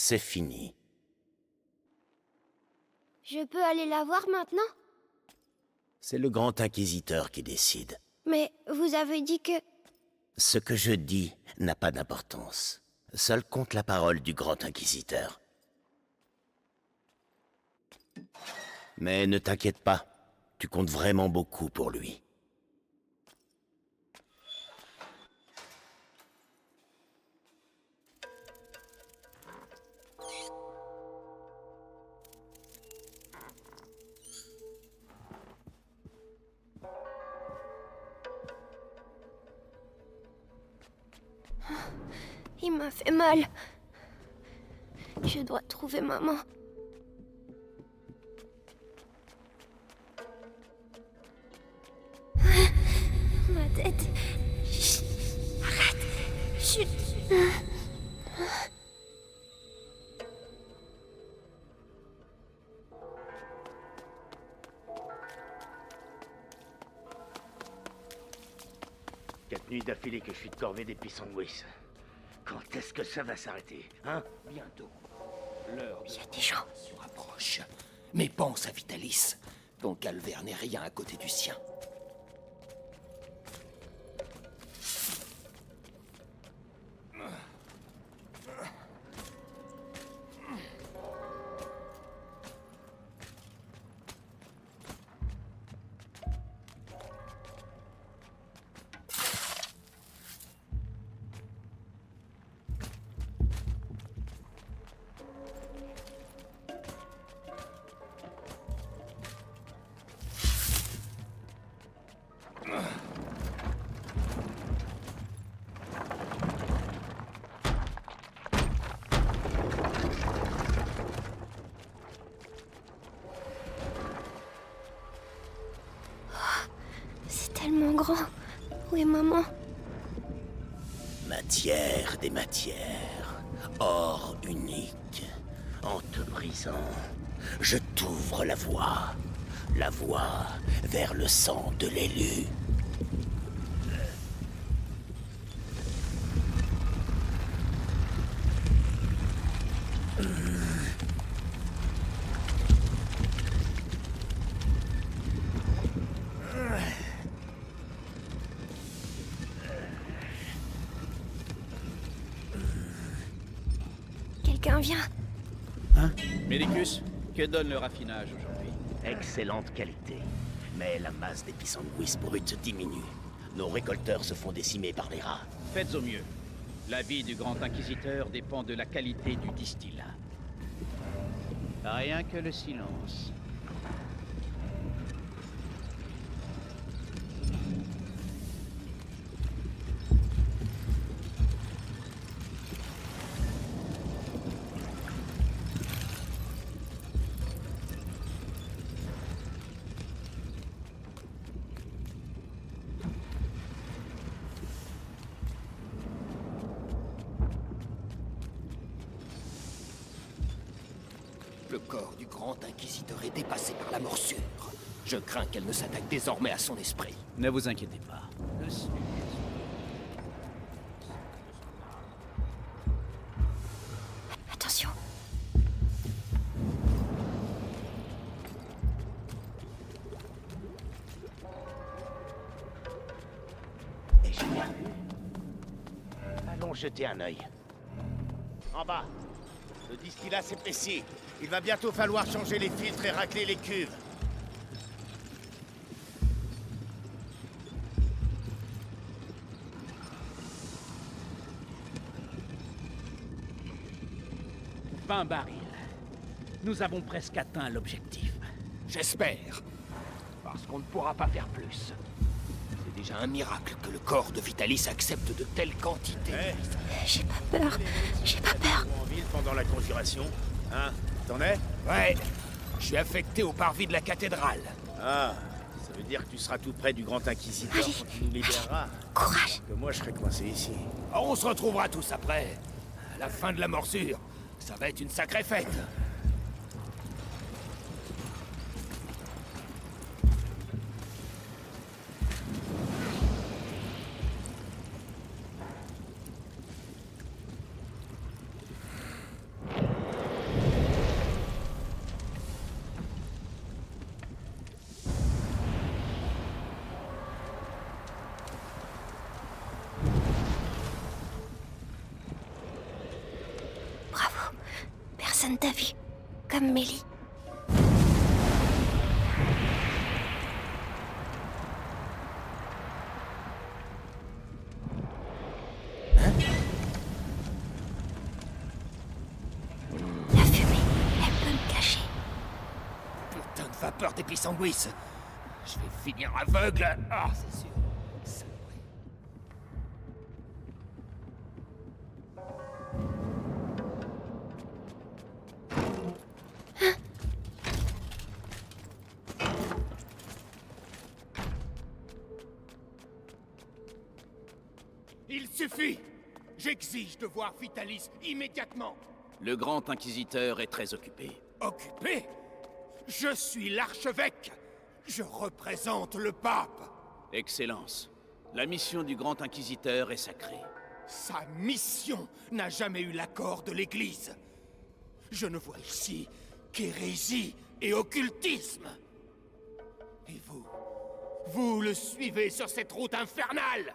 C'est fini. Je peux aller la voir maintenant? C'est le grand inquisiteur qui décide. Mais vous avez dit que... Ce que je dis n'a pas d'importance. Seule compte la parole du grand inquisiteur. Mais ne t'inquiète pas, tu comptes vraiment beaucoup pour lui. Il m'a fait mal. Je dois trouver maman. Ma tête. Chut. Arrête. Chut. Quatre nuits d'affilée que je suis de corvée des Pissanguis. Quand est-ce que ça va s'arrêter, hein? Bientôt. L'heure Il y a des gens. se rapproche. Mais pense à Vitalis. Ton calvaire n'est rien à côté du sien. C'est tellement grand. Où est maman? Matière des matières, or unique. En te brisant, je t'ouvre la voie vers le sang de l'élu. Quelqu'un vient. Médicus, que donne le raffinage aujourd'hui? Excellente qualité. Mais la masse des pissanguis brutes diminue. Nos récolteurs se font décimer par les rats. Faites au mieux. L'avis du grand inquisiteur dépend de la qualité du distillat. Rien que le silence. Le corps du grand inquisiteur est dépassé par la morsure. Je crains qu'elle ne s'attaque désormais à son esprit. Ne vous inquiétez pas. Attention. Et j'ai bien vu. Allons jeter un œil. En bas. Le distillat s'épaissit. Il va bientôt falloir changer les filtres et racler les cuves. Vingt barils. Nous avons presque atteint l'objectif. J'espère. Parce qu'on ne pourra pas faire plus. C'est déjà un miracle que le corps de Vitalis accepte de telles quantités. J'ai pas peur. J'ai pas peur. En ville pendant la conjuration. Hein? T'en es? Ouais. Je suis affecté au parvis de la cathédrale. Ah, ça veut dire que tu seras tout près du grand inquisiteur Allez, quand il nous libérera. Courage. Que moi je serai coincé ici. On se retrouvera tous après. À la fin de la morsure, ça va être une sacrée fête. personne t'a vu. Comme Mélie. La fumée, elle peut me cacher. Putain de vapeur d'épisanguis. Je vais finir aveugle. Ah, c'est sûr. Saloperie. Il suffit! J'exige de voir Vitalis immédiatement! Le grand inquisiteur est très occupé. Occupé? Je suis l'archevêque! Je représente le pape! Excellence, la mission du grand inquisiteur est sacrée. Sa mission n'a jamais eu l'accord de l'Église. Je ne vois ici qu'hérésie et occultisme. Et vous le suivez sur cette route infernale!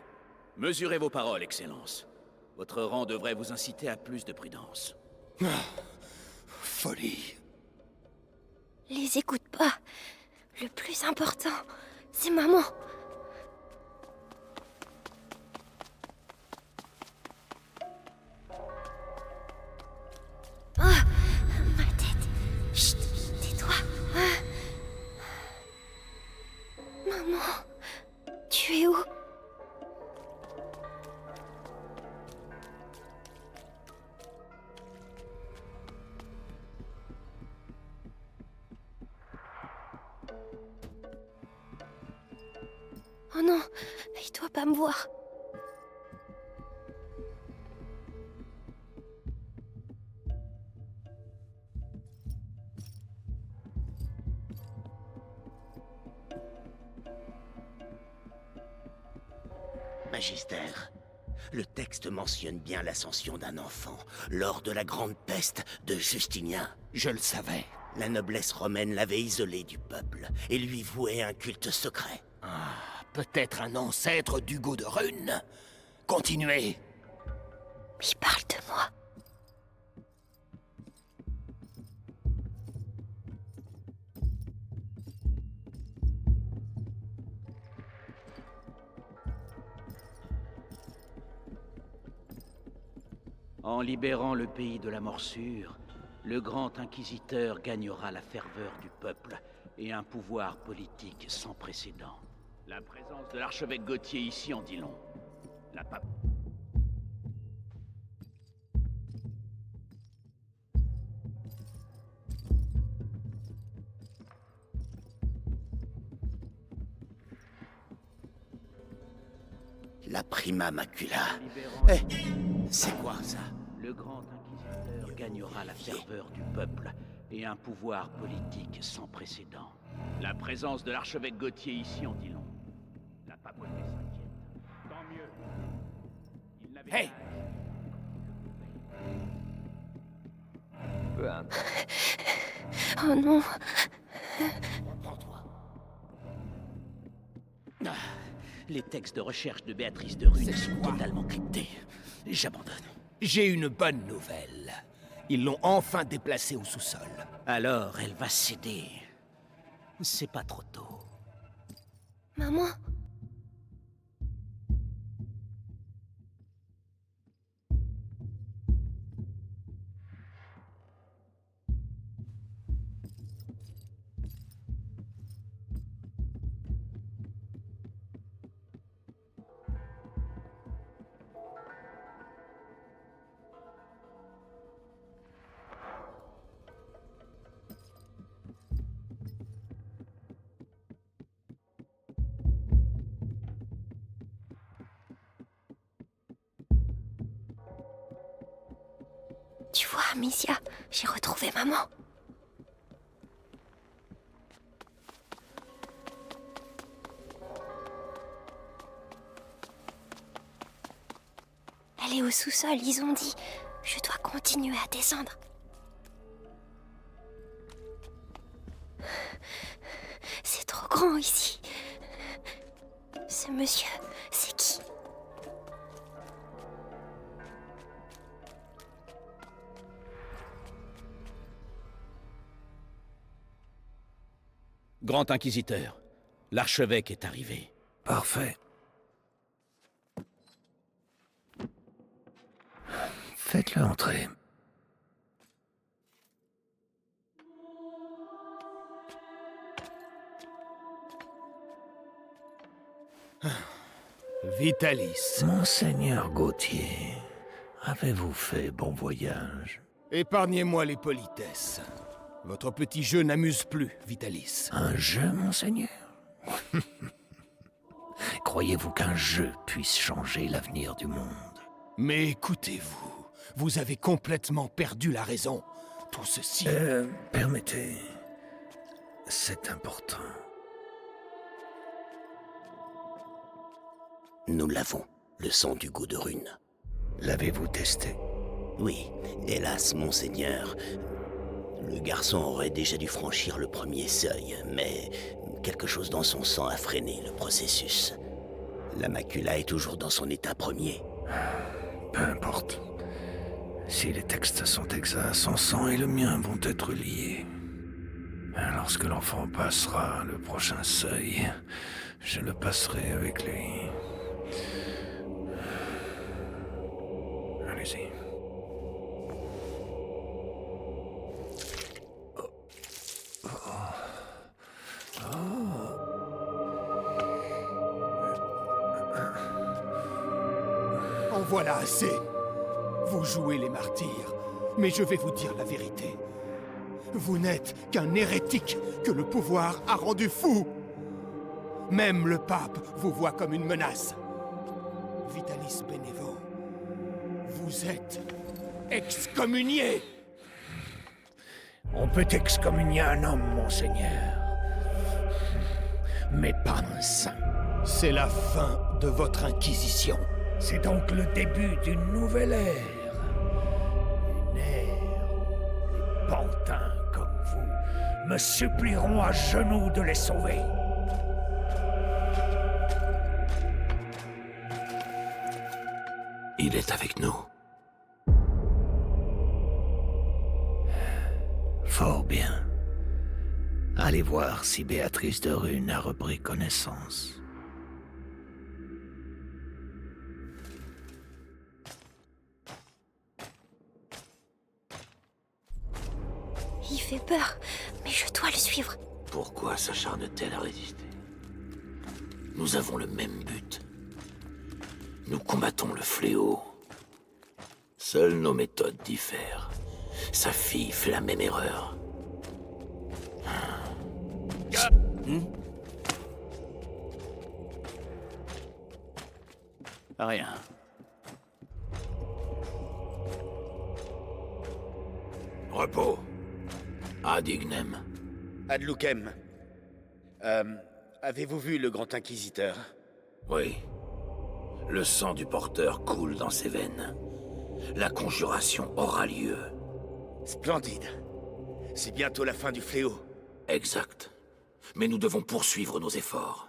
Mesurez vos paroles, Excellence. Votre rang devrait vous inciter à plus de prudence. Folie. Les écoute pas. Le plus important, c'est maman. Ah, ma tête. Chut, tais-toi. Ah. Maman, tu es où? Oh non, il doit pas me voir. Magister, le texte mentionne bien l'ascension d'un enfant lors de la grande peste de Justinien. Je le savais. La noblesse romaine l'avait isolé du peuple et lui vouait un culte secret. Peut-être un ancêtre d'Hugo de Rune. Continuez. Il parle de moi. En libérant le pays de la morsure, le grand inquisiteur gagnera la ferveur du peuple et un pouvoir politique sans précédent. La présence de l'archevêque Gauthier ici en dit long. La pape... La prima macula. C'est quoi ça? Le grand inquisiteur gagnera la ferveur du peuple et un pouvoir politique sans précédent. La présence de l'archevêque Gauthier ici en dit long. La papauté s'inquiète. Tant mieux. Il n'avait Hey! Peu importe. Oh non. Reprends-toi. Les textes de recherche de Béatrice de Rune sont totalement cryptés. J'abandonne. J'ai une bonne nouvelle. Ils l'ont enfin déplacée au sous-sol. Alors, elle va céder. C'est pas trop tôt. Maman. Tu vois, Amicia, j'ai retrouvé maman. Elle est au sous-sol, ils ont dit. Je dois continuer à descendre. C'est trop grand ici. Ce monsieur, c'est qui? Grand Inquisiteur, l'archevêque est arrivé. Parfait. Faites-le entrer. Vitalis. Monseigneur Gauthier, avez-vous fait bon voyage? Épargnez-moi les politesses. Votre petit jeu n'amuse plus, Vitalis. Un jeu, monseigneur? Croyez-vous qu'un jeu puisse changer l'avenir du monde? Mais écoutez-vous, vous avez complètement perdu la raison. Tout ceci... Permettez... C'est important. Nous l'avons, le sang du goût de rune. L'avez-vous testé? Oui, hélas, monseigneur. Le garçon aurait déjà dû franchir le premier seuil, mais quelque chose dans son sang a freiné le processus. La macula est toujours dans son état premier. Peu importe. Si les textes sont exacts, son sang et le mien vont être liés. Lorsque l'enfant passera le prochain seuil, je le passerai avec lui. Allez-y. En voilà assez. Vous jouez les martyrs, mais je vais vous dire la vérité. Vous n'êtes qu'un hérétique que le pouvoir a rendu fou. Même le pape vous voit comme une menace. Vitalis Benevo, vous êtes excommunié. On peut excommunier un homme, monseigneur. Mais pas un saint. C'est la fin de votre inquisition. C'est donc le début d'une nouvelle ère. Une ère où les pantins comme vous me supplieront à genoux de les sauver. Il est avec nous. Fort bien. Allez voir si Béatrice de Rune a repris connaissance. Il fait peur, mais je dois le suivre. Pourquoi s'acharne-t-elle à résister? Nous avons le même but. Nous combattons le fléau. Seules nos méthodes diffèrent. Sa fille fait la même erreur. Rien. Repos. Ad ignem. Ad lucem. Avez-vous vu le Grand Inquisiteur? Oui. Le sang du porteur coule dans ses veines. La conjuration aura lieu. Splendide. C'est bientôt la fin du fléau. Exact. Mais nous devons poursuivre nos efforts.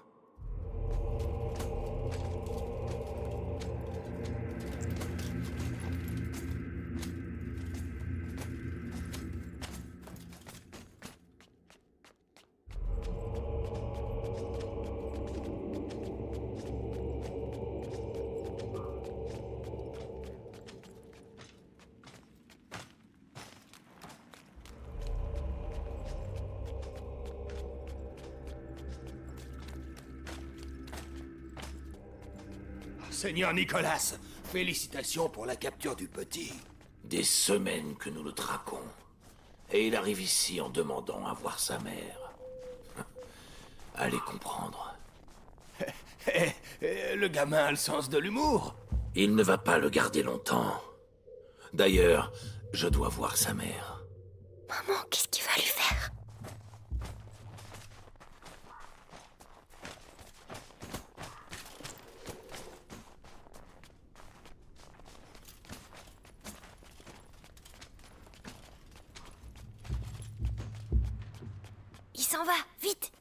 Seigneur Nicolas, félicitations pour la capture du petit. Des semaines que nous le traquons. Et il arrive ici en demandant à voir sa mère. Allez comprendre. Le gamin a le sens de l'humour. Il ne va pas le garder longtemps. D'ailleurs, je dois voir sa mère. Maman, qu'est-ce qu'il va lui faire? Il s'en va, vite!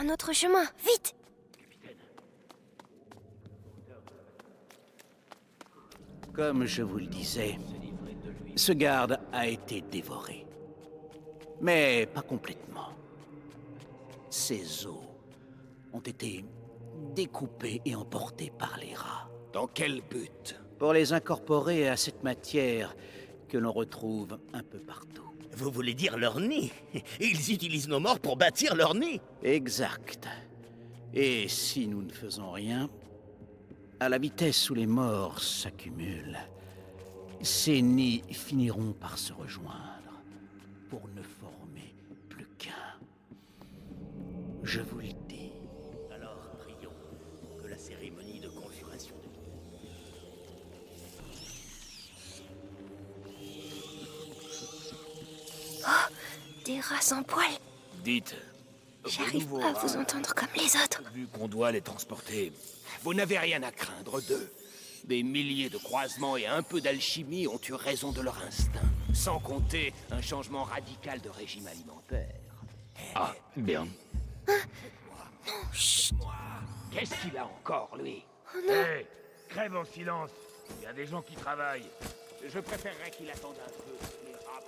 Un autre chemin, vite! Comme je vous le disais, ce garde a été dévoré. Mais pas complètement. Ses os ont été découpés et emportés par les rats. Dans quel but? Pour les incorporer à cette matière que l'on retrouve un peu partout. Vous voulez dire leur nid? Ils utilisent nos morts pour bâtir leur nid? Exact. Et si nous ne faisons rien, à la vitesse où les morts s'accumulent, ces nids finiront par se rejoindre pour ne former plus qu'un. Je vous le dis. Alors prions que la cérémonie de conjuration de... Des rats sans poils. Dites, J'arrive pas à vous entendre comme les autres. vu qu'on doit les transporter, vous n'avez rien à craindre d'eux. Des milliers de croisements et un peu d'alchimie ont eu raison de leur instinct. Sans compter un changement radical de régime alimentaire. Ah, bien. Qu'est-ce qu'il a encore, lui? Hé, crève en silence. Il y a des gens qui travaillent. Je préférerais qu'il attende un peu. Les rats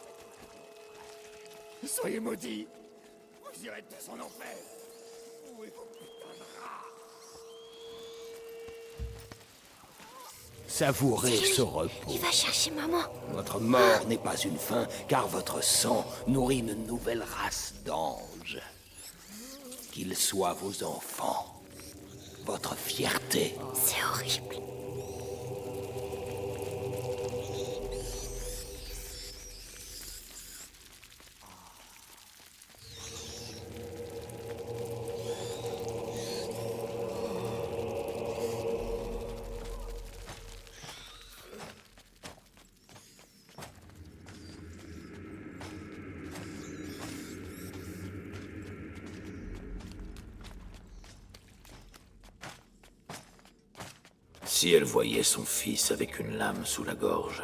prennent- Soyez maudits. Vous irez tous en enfer. Où est vos putains de rats? Savourez ce repos. Il va chercher maman. Votre mort n'est pas une fin, car votre sang nourrit une nouvelle race d'anges. Qu'ils soient vos enfants, votre fierté. C'est horrible. Si elle voyait son fils avec une lame sous la gorge,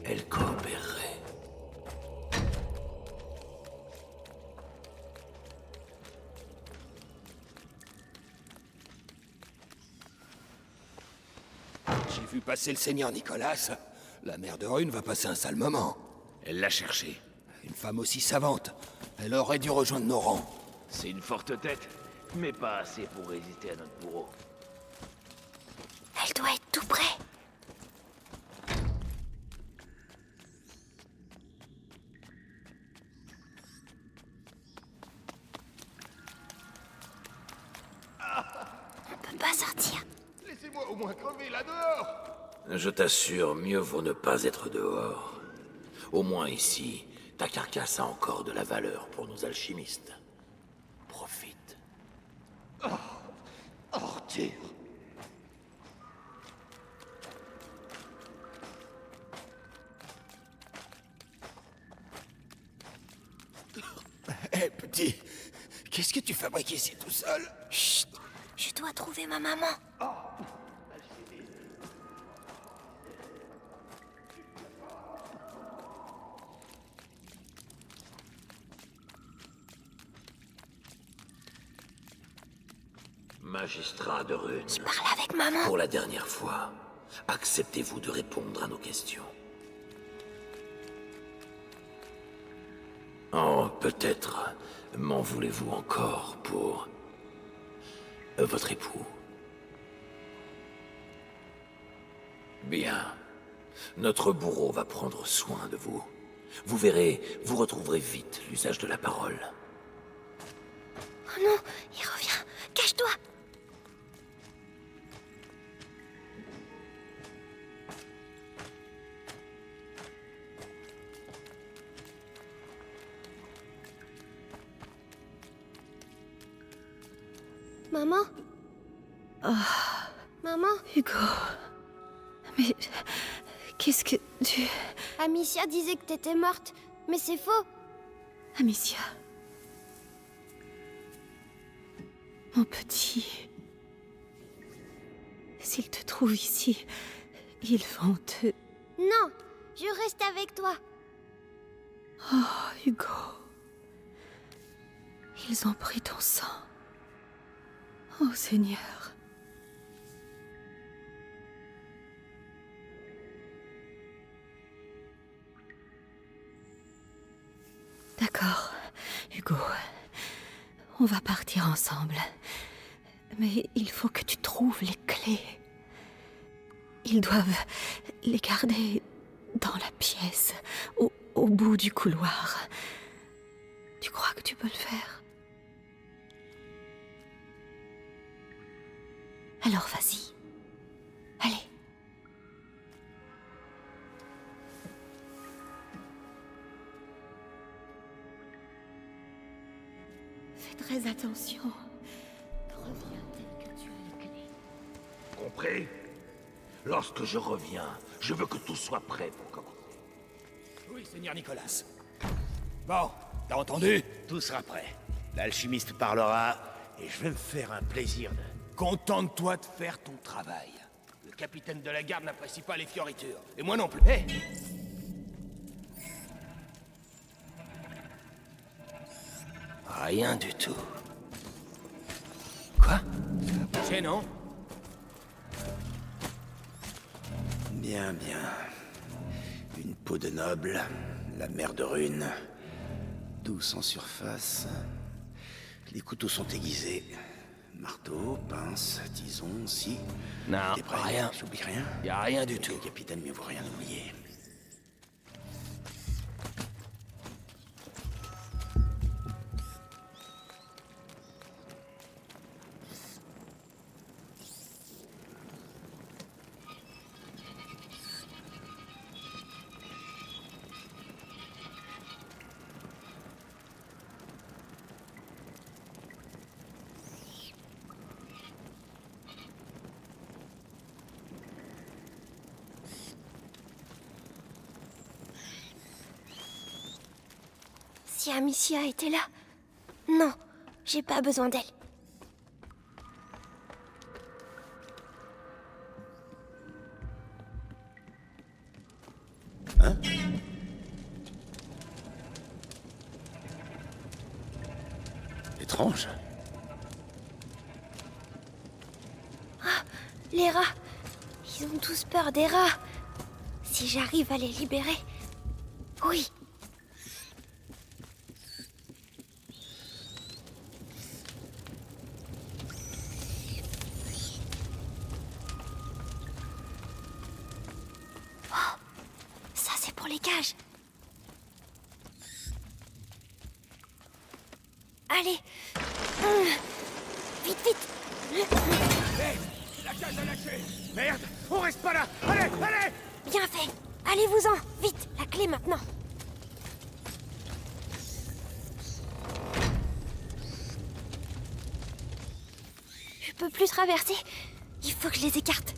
elle coopérerait. J'ai vu passer le seigneur Nicolas. La mère de Rune va passer un sale moment. Elle l'a cherché. Une femme aussi savante. Elle aurait dû rejoindre nos rangs. C'est une forte tête, mais pas assez pour résister à notre bourreau. Elle doit être tout près. On peut pas sortir. Laissez-moi au moins crever là dehors! Je t'assure, mieux vaut ne pas être dehors. Au moins ici, ta carcasse a encore de la valeur pour nos alchimistes. Profite. Ordure. Hé, petit, qu'est-ce que tu fabriques ici tout seul? Chut. Je dois trouver ma maman. Magistrat de Rune, Je parle avec maman. pour la dernière fois, acceptez-vous de répondre à nos questions? Oh, peut-être m'en voulez-vous encore pour votre époux? Bien. Notre bourreau va prendre soin de vous. Vous verrez, vous retrouverez vite l'usage de la parole. Oh non, il revient. Cache-toi. Maman? Maman? Hugo. Mais. Qu'est-ce que tu. Amicia disait que t'étais morte, mais c'est faux. Amicia. Mon petit. S'ils te trouvent ici, ils vont te. Non, je reste avec toi. Oh, Hugo. Ils ont pris ton sang. Oh Seigneur. D'accord, Hugo. On va partir ensemble. Mais il faut que tu trouves les clés. Ils doivent les garder dans la pièce, au bout du couloir. Tu crois que tu peux le faire? Alors vas-y. Allez. Fais très attention. Reviens dès que tu as les clés. Compris? Lorsque je reviens, je veux que tout soit prêt pour commencer. Oui, Seigneur Nicolas. Bon, t'as entendu? Tout sera prêt. L'alchimiste parlera, et je vais me faire un plaisir de... Contente-toi de faire ton travail. Le capitaine de la garde n'apprécie pas les fioritures. Et moi non plus. Hé! Rien du tout. Quoi? Ça a bougé, non? Bien, bien. Une peau de noble, la mer de Rune, douce en surface. Les couteaux sont aiguisés. Marteau, pince, tison, scie. Non, T'es prêt? rien. J'oublie rien? Y a rien du tout. Le capitaine, mieux vaut rien oublier. Si Amicia était là... Non, j'ai pas besoin d'elle. Hein? Étrange. Les rats... Ils ont tous peur des rats. Si j'arrive à les libérer... Oui. Oh, ça c'est pour les cages. Allez. Vite, vite. La cage a lâché! Merde! On reste pas là! Allez, allez! Bien fait. Allez-vous-en. Vite, la clé maintenant. Je peux plus traverser. Il faut que je les écarte.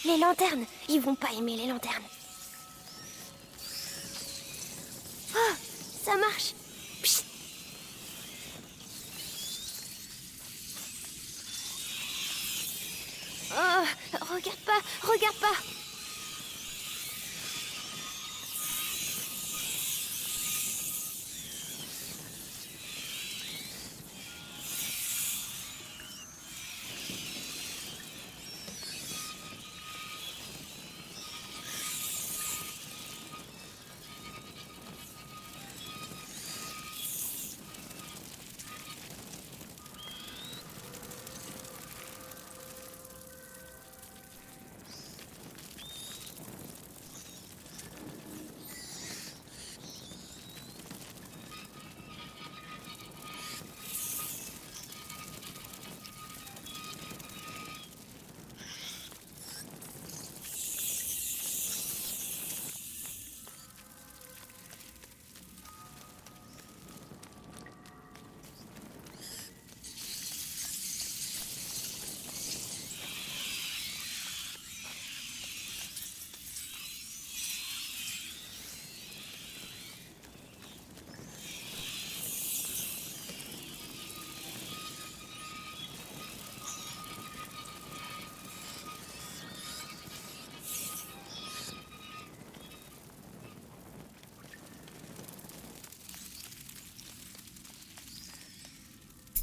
Les lanternes. Ils vont pas aimer les lanternes. Oh, ça marche. Psst. Oh, regarde pas, regarde pas.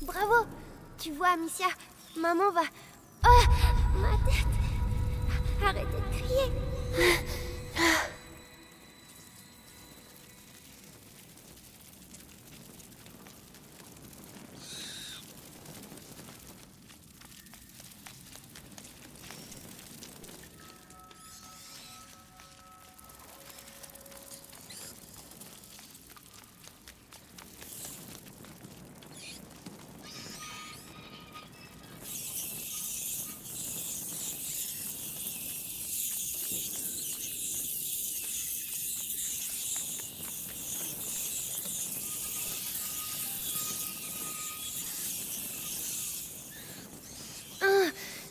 Bravo! Tu vois, Amicia, maman va... Oh! Ma tête! Arrêtez de crier!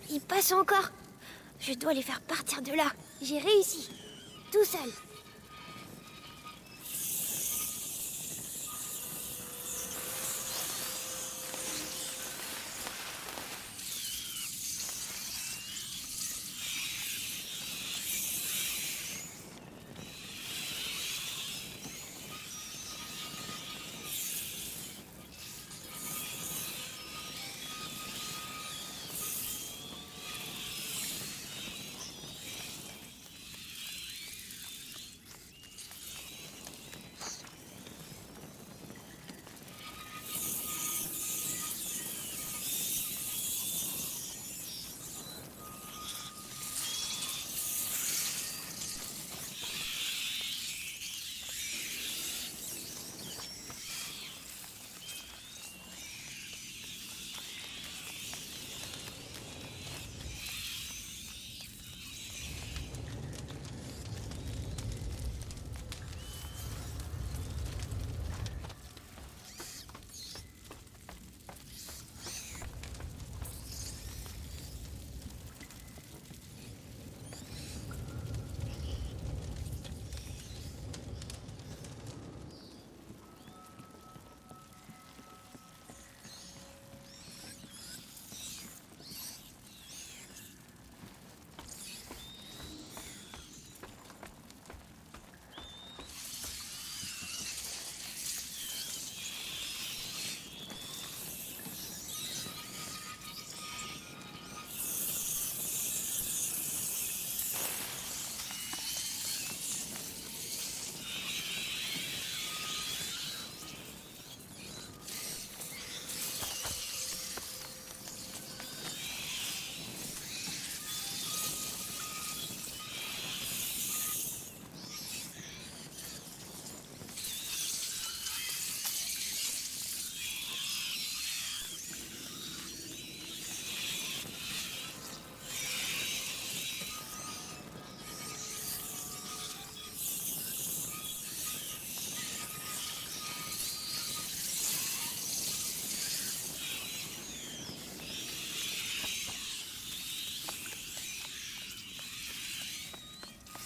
Il passe encore. Je dois les faire partir de là. J'ai réussi. Tout seul.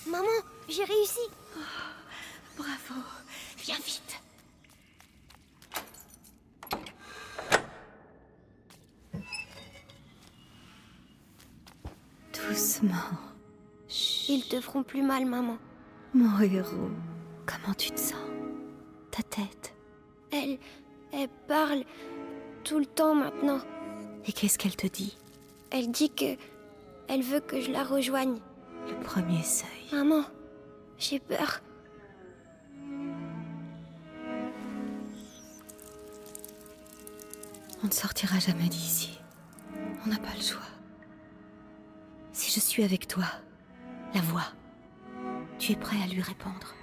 Maman, j'ai réussi. Oh, bravo. Viens vite. Doucement. Chut. Ils te feront plus mal, maman. Mon héros, comment tu te sens? Ta tête? Elle parle tout le temps maintenant. Et qu'est-ce qu'elle te dit? Elle dit que... Elle veut que je la rejoigne. Le premier seuil. Maman, j'ai peur. On ne sortira jamais d'ici. On n'a pas le choix. Si je suis avec toi, la voix, tu es prêt à lui répondre?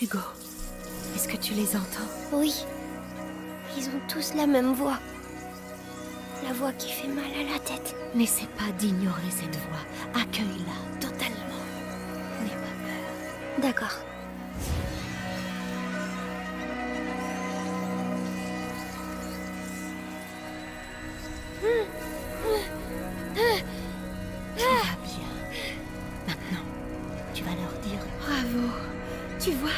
Hugo, est-ce que tu les entends? Oui. Ils ont tous la même voix. La voix qui fait mal à la tête. N'essaie pas d'ignorer cette voix. Accueille-la totalement. N'aie pas peur. D'accord. Tu vas bien. Maintenant, tu vas leur dire bravo. Tu vois?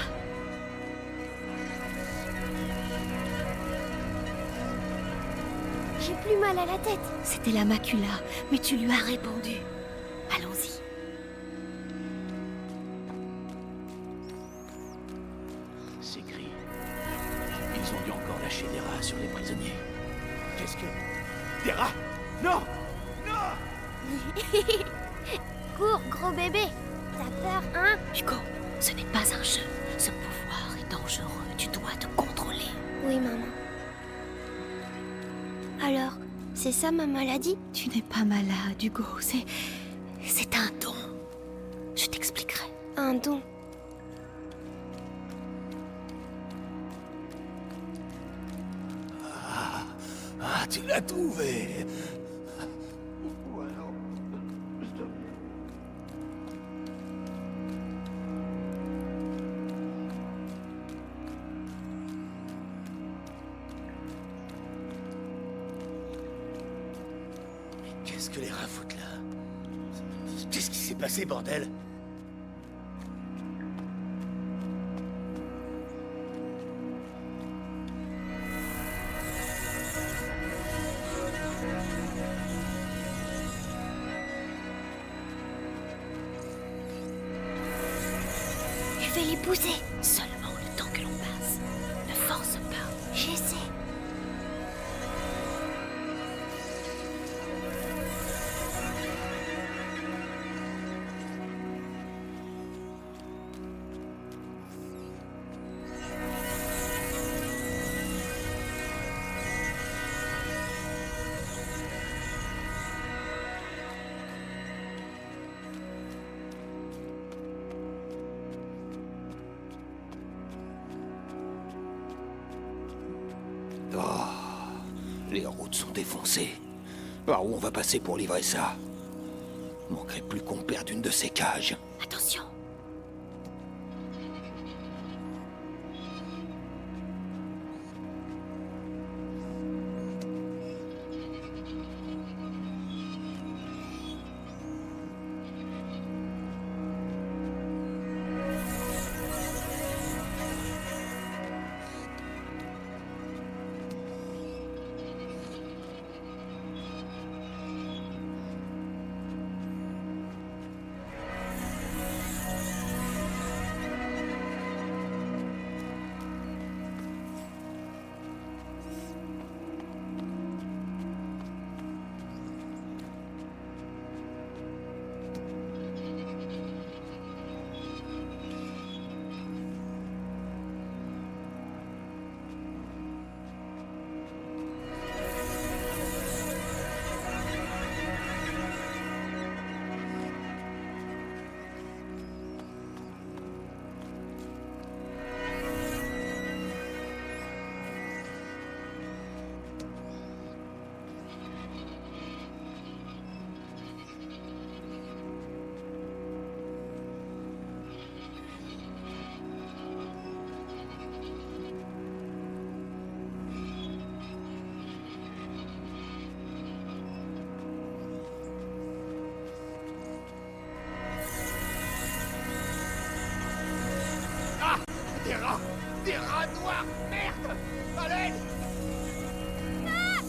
J'ai plus mal à la tête. C'était la macula, mais tu lui as répondu. Allons-y. Ces cris. Ils ont dû encore lâcher des rats sur les prisonniers. Qu'est-ce que... Des rats? Non! Non! Cours, gros bébé. T'as peur, hein? Hugo, ce n'est pas un jeu. Ce pouvoir est dangereux. Tu dois te contrôler. Oui, maman. Alors, c'est ça ma maladie? Tu n'es pas malade, Hugo. C'est un don. Je t'expliquerai. Un don. Ah, tu l'as trouvé. Qu'est-ce que les rats foutent là? Qu'est-ce qui s'est passé, bordel? Je vais les pousser. Seulement le temps que l'on passe. Ne force pas. J'essaie. Les routes sont défoncées. Par où on va passer pour livrer ça? Manquerait plus qu'on perde une de ces cages. Attention. Des rats noirs! Merde! À l'aide!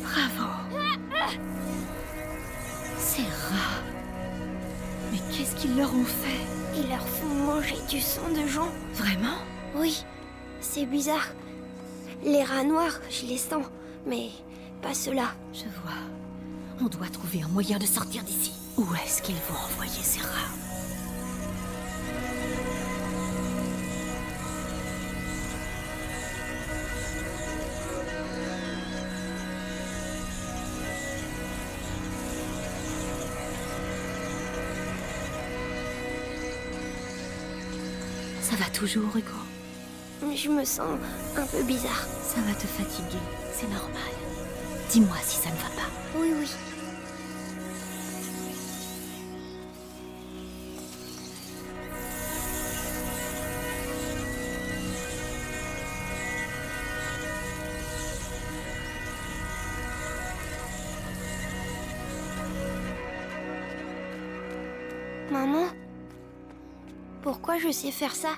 Bravo. Ces rats. Mais qu'est-ce qu'ils leur ont fait? Ils leur font manger du sang de gens. Vraiment? Oui, c'est bizarre. Les rats noirs, je les sens, mais pas ceux-là. Je vois. On doit trouver un moyen de sortir d'ici. Où est-ce qu'ils vont envoyer ces rats? Ça va toujours, Hugo? Je me sens un peu bizarre. Ça va te fatiguer, c'est normal. Dis-moi si ça ne va pas. Oui, oui. Maman? Pourquoi je sais faire ça?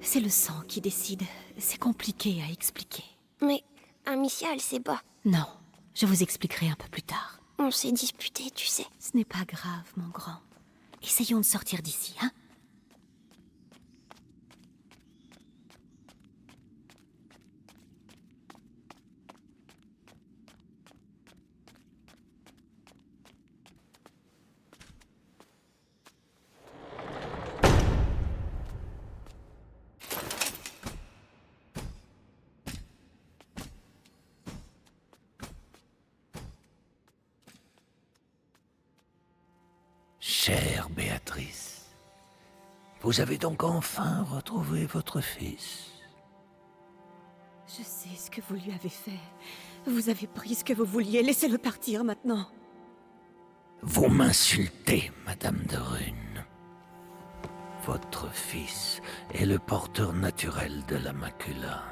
C'est le sang qui décide. C'est compliqué à expliquer. Mais Amicia, elle sait pas. Non, je vous expliquerai un peu plus tard. On s'est disputés, tu sais. Ce n'est pas grave, mon grand. Essayons de sortir d'ici, hein? Chère Béatrice, vous avez donc enfin retrouvé votre fils. Je sais ce que vous lui avez fait. Vous avez pris ce que vous vouliez. Laissez-le partir maintenant. Vous m'insultez, Madame de Rune. Votre fils est le porteur naturel de la macula.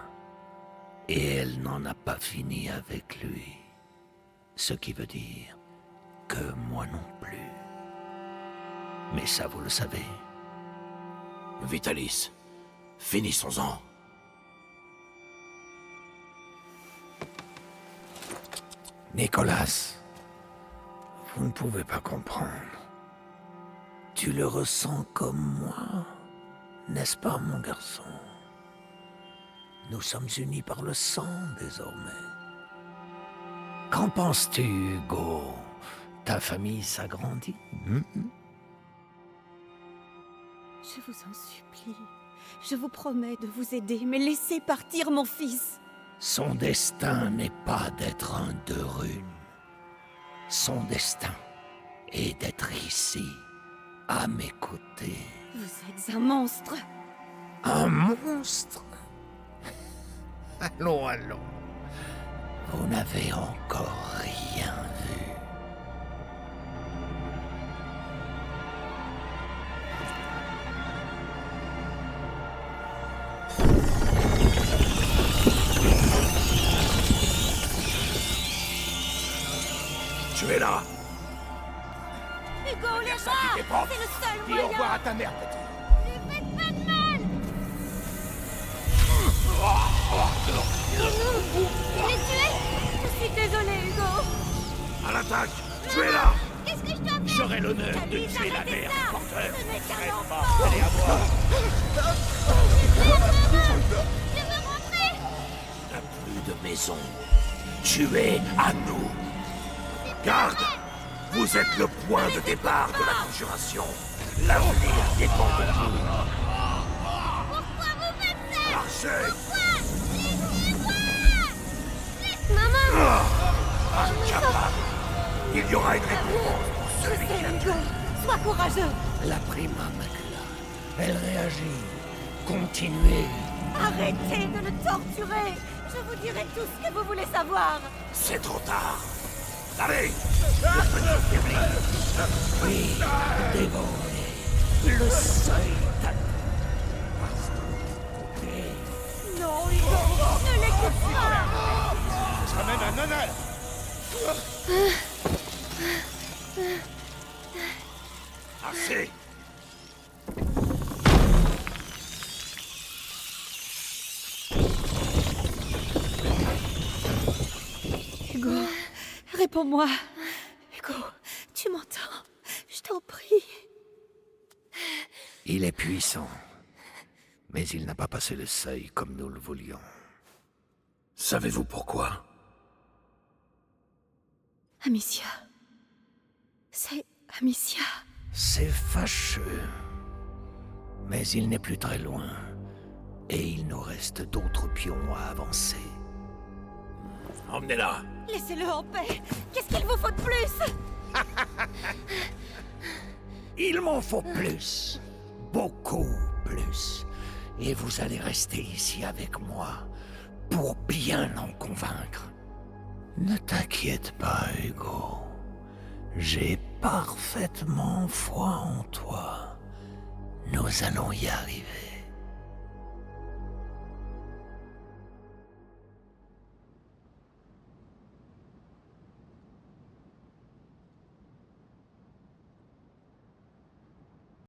Et elle n'en a pas fini avec lui. Ce qui veut dire que moi non plus. Mais ça, vous le savez. Vitalis, finissons-en. Nicolas, vous ne pouvez pas comprendre. Tu le ressens comme moi, n'est-ce pas, mon garçon? Nous sommes unis par le sang, désormais. Qu'en penses-tu, Hugo? Ta famille s'agrandit? Je vous en supplie. Je vous promets de vous aider, mais laissez partir mon fils. Son destin n'est pas d'être un de Rune. Son destin est d'être ici, à mes côtés. Vous êtes un monstre. Un monstre? Allons, allons. Vous n'avez encore rien vu. Tu es là. Hugo, les Ça qui dépend. c'est le seul Dis moyen. au revoir à ta mère, petit. Lui faites pas de mal. Je l'ai tué. Je suis désolée, Hugo. À l'attaque. Tu es là. Qu'est-ce que je dois faire? J'aurai l'honneur de Camille, tuer la arrêtez mère ça. du porteur. Ce n'est qu'un Arrête enfant. pas, allez à moi. Je veux rentrer. Tu n'as plus de maison. Tu es à nous. Garde. Vous êtes le point de départ de la conjuration. L'avenir dépend de vous. Pourquoi vous faites ça? Marchez. Maman. Incapable. Il y aura une récompense pour celui qui a tué. Hugo, sois courageux. La prima macula. Elle réagit. Continuez. Arrêtez de le torturer. Je vous dirai tout ce que vous voulez savoir. C'est trop tard. Allez. Le petit faibli. Oui, dévorez. Le seuil t'attend. Non, Hugo, ne l'écoute pas. Ce sera même un honneur. Assez. Hugo, réponds-moi. Hugo, tu m'entends? Je t'en prie. Il est puissant. Mais il n'a pas passé le seuil comme nous le voulions. Savez-vous pourquoi? Amicia. C'est Amicia. C'est fâcheux. Mais il n'est plus très loin. Et il nous reste d'autres pions à avancer. Emmenez-la. Laissez-le en paix. Qu'est-ce qu'il vous faut de plus? Il m'en faut plus. Beaucoup plus. Et vous allez rester ici avec moi pour bien l'en convaincre. Ne t'inquiète pas, Hugo. J'ai parfaitement foi en toi. Nous allons y arriver.